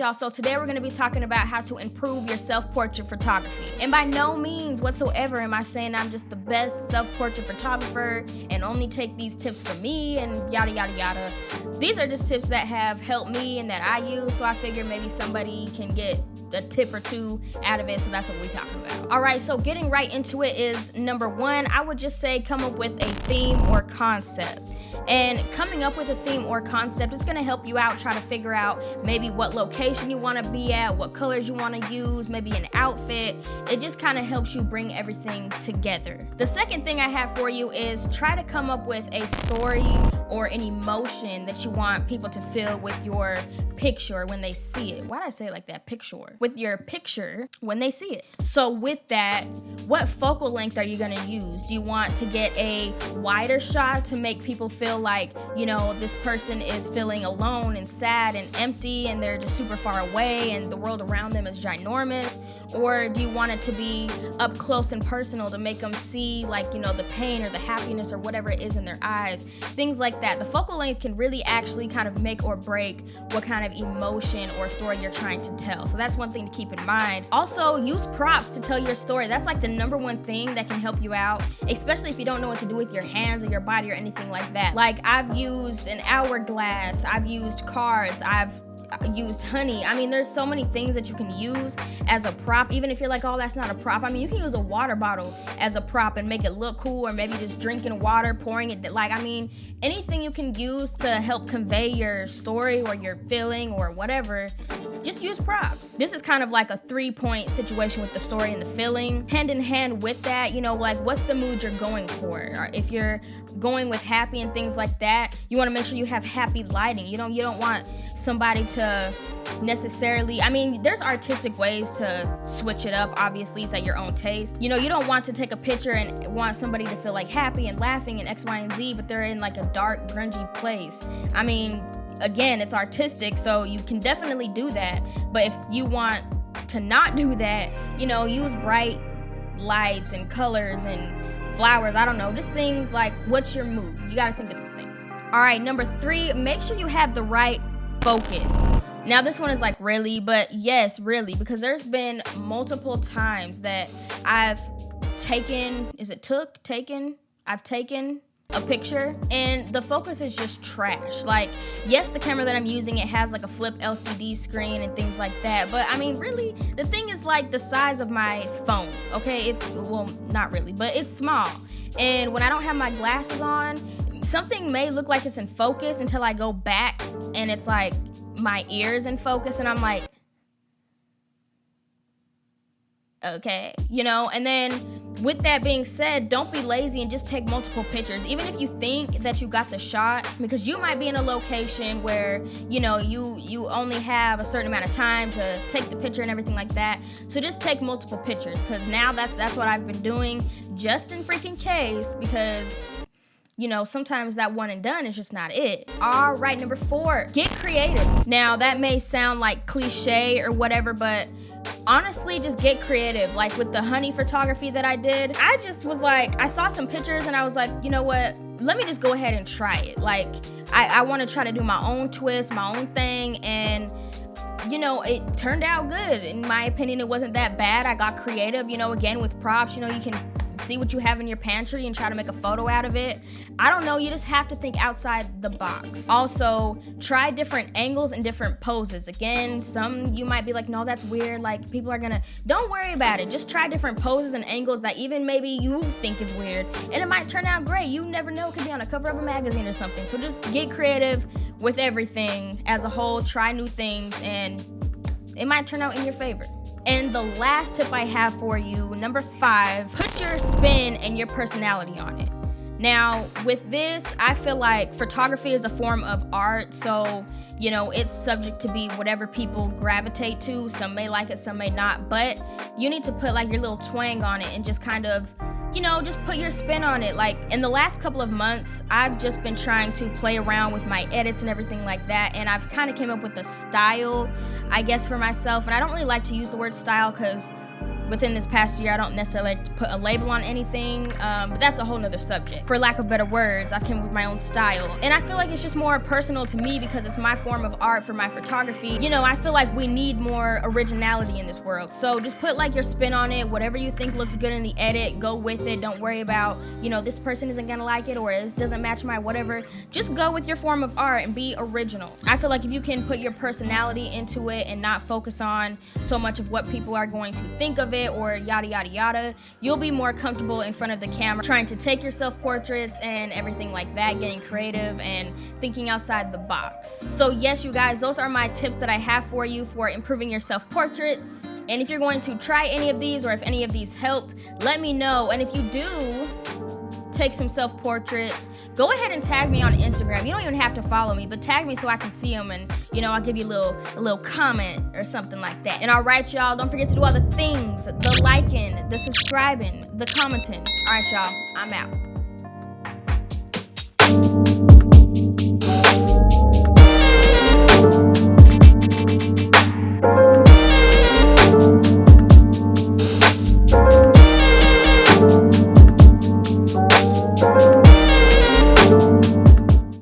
y'all, so today we're going to be talking about how to improve your self-portrait photography. And by no means whatsoever am I saying I'm just the best self-portrait photographer and only take these tips from me and yada yada yada. These are just tips that have helped me and that I use, so I figured maybe somebody can get a tip or two out of it, so that's what we're talking about. Alright, so getting right into it is number one, I would just say come up with a theme or concept. And coming up with a theme or concept is going to help you out, try to figure out maybe what location you want to be at, what colors you want to use, maybe an outfit. It just kind of helps you bring everything together. The second thing I have for you is try to come up with a story or an emotion that you want people to feel with your picture when they see it. Why did I say it like that? Picture. With your picture when they see it. So with that, what focal length are you going to use? Do you want to get a wider shot to make people feel like, you know, this person is feeling alone and sad and empty and they're just super far away and the world around them is ginormous? Or do you want it to be up close and personal to make them see, like, you know, the pain or the happiness or whatever it is in their eyes? Things like that. The focal length can really actually kind of make or break what kind of emotion or story you're trying to tell. So that's one thing to keep in mind. Also, use props to tell your story. That's like the number one thing that can help you out, especially if you don't know what to do with your hands or your body or anything like that. Like, I've used an hourglass, I've used cards, I've used honey. I mean, there's so many things that you can use as a prop, even if you're like, oh, that's not a prop. I mean, you can use a water bottle as a prop and make it look cool, or maybe just drinking water, pouring it, like, I mean, anything you can use to help convey your story or your feeling or whatever, just use props. This is kind of like a 3-point situation with the story and the feeling. Hand in hand with that, you know, like, what's the mood you're going for? Or if you're going with happy and things like that, you want to make sure you have happy lighting. You don't want somebody to necessarily, I mean, there's artistic ways to switch it up. Obviously, it's at your own taste. You know, you don't want to take a picture and want somebody to feel like happy and laughing and X, Y, and Z, but they're in like a dark, grungy place. I mean, again, it's artistic, so you can definitely do that. But if you want to not do that, you know, use bright lights and colors and flowers. I don't know, just things like, what's your mood? You gotta think of these things. All right, number 3, make sure you have the right focus. Now this one is like, really? But yes, really, because there's been multiple times that I've taken a picture and the focus is just trash. Like, yes, the camera that I'm using, it has like a flip LCD screen and things like that, but I mean, really, the thing is like the size of my phone, okay? It's, well, not really, but it's small. And when I don't have my glasses on, something may look like it's in focus until I go back and it's like my ears in focus and I'm like, okay, you know. And then with that being said, don't be lazy and just take multiple pictures, even if you think that you got the shot, because you might be in a location where, you know, you only have a certain amount of time to take the picture and everything like that. So just take multiple pictures, because now that's what I've been doing, just in freaking case, because, you know, sometimes that one and done is just not it. All right, number 4, get creative. Now that may sound like cliche or whatever, but honestly, just get creative. Like with the honey photography that I did, I just was like, I saw some pictures and I was like, you know what? Let me just go ahead and try it. Like, I want to try to do my own twist, my own thing, and you know, it turned out good. In my opinion, it wasn't that bad. I got creative, you know, again with props, you know, you can see what you have in your pantry and try to make a photo out of it. I don't know, you just have to think outside the box. Also, try different angles and different poses. Again, some you might be like, no, that's weird, like people are gonna, don't worry about it. Just try different poses and angles that even maybe you think is weird, and it might turn out great. You never know, it could be on a cover of a magazine or something. So just get creative with everything as a whole, try new things, and it might turn out in your favor. And the last tip I have for you, number 5, put your spin and your personality on it. Now, with this, I feel like photography is a form of art, so, you know, it's subject to be whatever people gravitate to. Some may like it, some may not, but you need to put like your little twang on it and just kind of, you know, just put your spin on it. Like, in the last couple of months, I've just been trying to play around with my edits and everything like that, and I've kind of came up with a style, I guess, for myself. And I don't really like to use the word style because within this past year, I don't necessarily like to put a label on anything, but that's a whole nother subject. For lack of better words, I came with my own style. And I feel like it's just more personal to me because it's my form of art for my photography. You know, I feel like we need more originality in this world. So just put like your spin on it, whatever you think looks good in the edit, go with it. Don't worry about, you know, this person isn't gonna like it or it doesn't match my whatever. Just go with your form of art and be original. I feel like if you can put your personality into it and not focus on so much of what people are going to think of it or yada yada yada, you'll be more comfortable in front of the camera trying to take your self-portraits and everything like that, getting creative and thinking outside the box. So yes, you guys, those are my tips that I have for you for improving your self-portraits. And if you're going to try any of these or if any of these helped, let me know. And if you do take some self-portraits, go ahead and tag me on Instagram. You don't even have to follow me, but tag me so I can see them and, you know, I'll give you a little comment or something like that. And all right, y'all, don't forget to do all the things, the liking, the subscribing, the commenting. All right, y'all, I'm out.